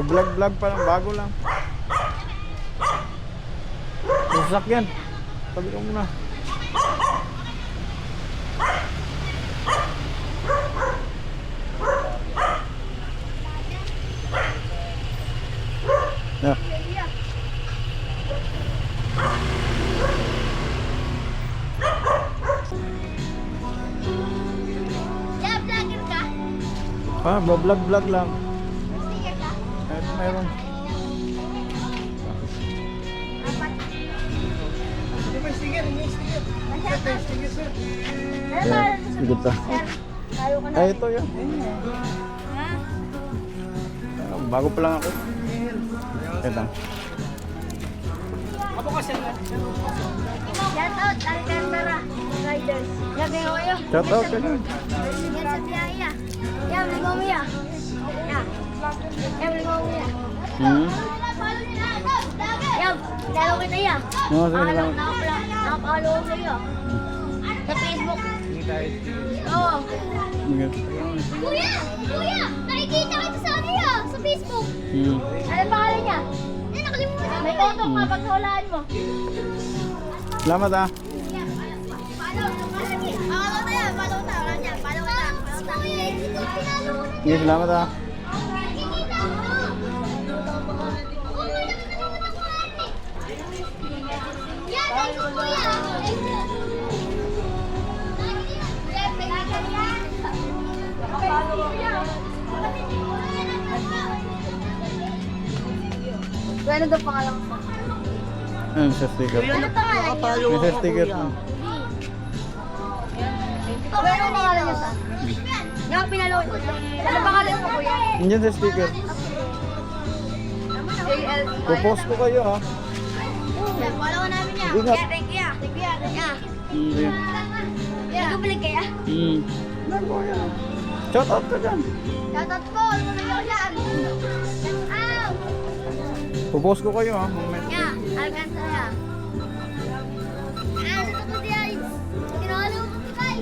Vlog pa lang, bago lang. Sasakyan. Tabi ko muna. Yeah. Yeah, vlogger ka? Ah, vlog lang. Sticker ka? Meron. Sige ta. Ay, ito yan. Bago pa lang ako. Ito. Shout out, Alcantara Riders. Lagi ko kayo. Shout out ka na. Yan sa biyaya. Yan, nagmamaya. Yan. Yan, nagmamaya. Yan, lalo kita yan. No, sige lang. Nakapalo ko sa'yo. Sa Facebook. Oo. Sige. Kuya, nakikita kita sa ano yan, sa Facebook. Ano pangalan niya? Yan, nakalimutan ko. May auto ka pag nawalaan mo. Salamat ah. Sige, salamat ah. Ano daw pangalan mo? Ano sa sticker? Ano pangalan niya? May sa sticker. Ano pangalan niya sa? Nga pinalo ko. Ano pangalan mo kuya? Nandiyan sa sticker. JL. Pupost ko kayo ha. Follow ko namin niya. Ingat. Thank you. Thank you. Sige. Nagbubulig kaya? Shout out ka dyan. Shoutout po. Tumulong ako dyan. Ow! Pupost ko kayo ha. Moment. Nga, Alcantara. Sa totoo di ay. Kinakalo ko kay.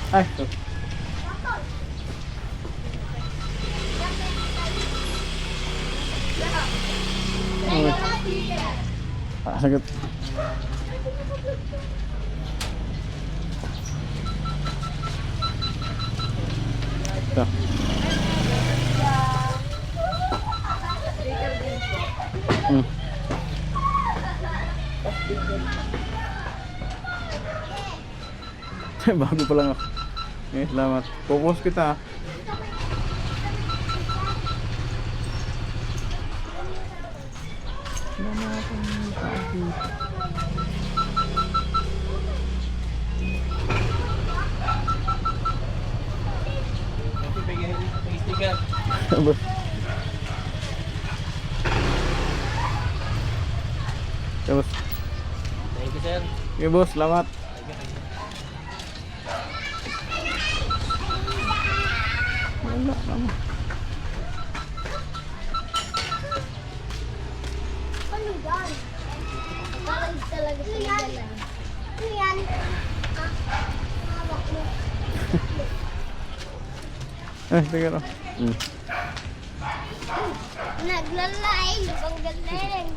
Ay, ito. Sagot. Ito. Bago pa lang ako. Okay, salamat. Pupost kita. Boss. Boss. Thank you, sir. Okay, boss. Salamat. Wala naman. Ano yan? Parang talaga sa yan. Ano yan? Hawak mo. Eh, tingnan o. Naglalay. Ang galing.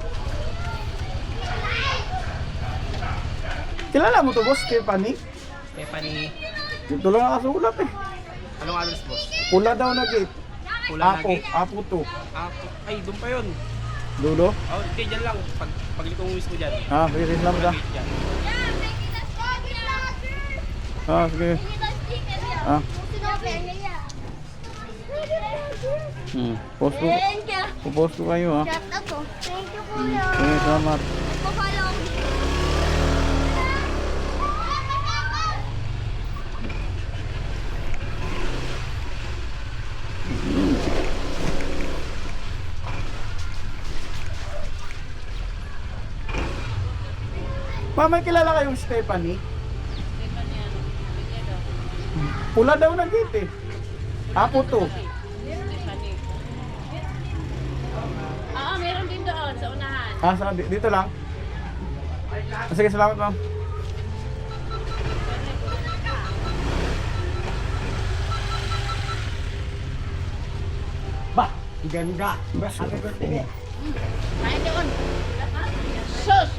Kilala mo to, boss? Stephanie? Stephanie. Dito lang nakasulat eh. Anong address, boss? Pula daw na gate. Pula Apo. Nugget. Apo to. Ay, doon pa yun. Dulo? Oh, okay, dyan lang. Pagliko mo mismo dyan. Ah, sige, salamat ah. Dyan. Yeah, may kita-sticker lang. Ah, sige. May kita-sticker yan. Ah. Sinabi niya. Post ko. Thank you. Pupost ko kayo ah. Shout out to. Thank you, kuya. Sige, salamat. Papalo ako dito. Pa, may kilala kayong Stephanie? Pula daw na gate eh. Apo to. Oo, meron din doon sa unahan. Ah, dito lang? Ah, sige, salamat ma'am. Bah, ganda. Ay, doon. Sus!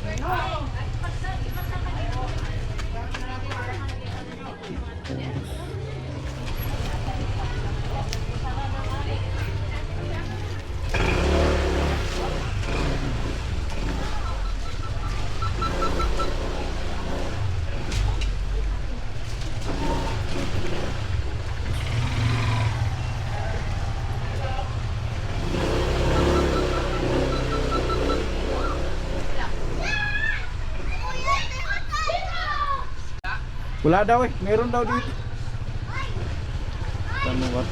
Wala daw eh. Meron daw dito. Tama ba?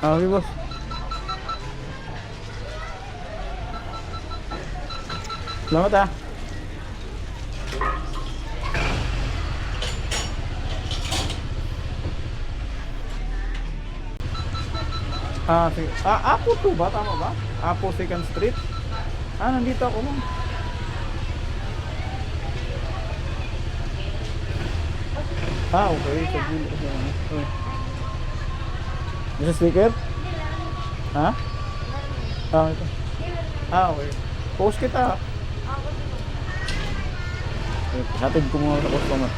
Ah, okay boss. Salamat ah. Ah, sige. Ah, Apo to ba? Tama ba? Apo 2nd Street? Ah, nandito ako ma'am. Ah, okay. Sa dulo kasi ano. Okay. May sticker? Ha? Ah, ito. Ah, okay. Post kita. Hatid ko muna sa customer.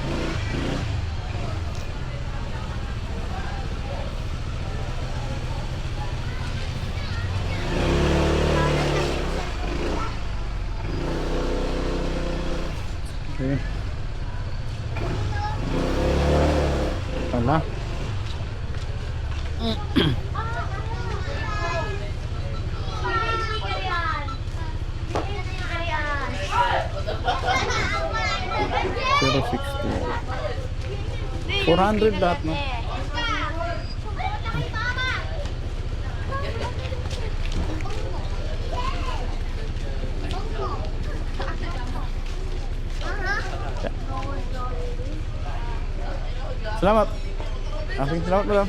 Okay. Wala. Pero 60. 400 lahat no? Salamat. Aking salamat madam.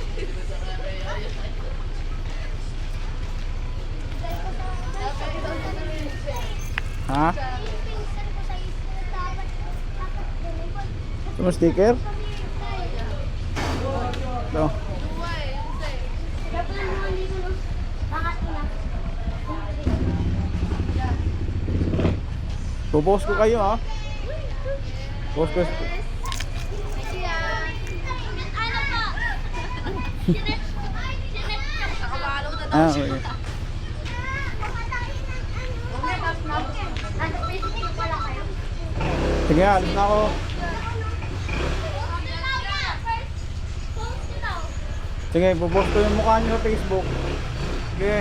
Ha? Ito mo sticker? Ito. Popost ko kayo ha. Post ko. Ah, okay. Sige, alis na ako. Sige, popost ko yung mukha niyo sa Facebook. Sige.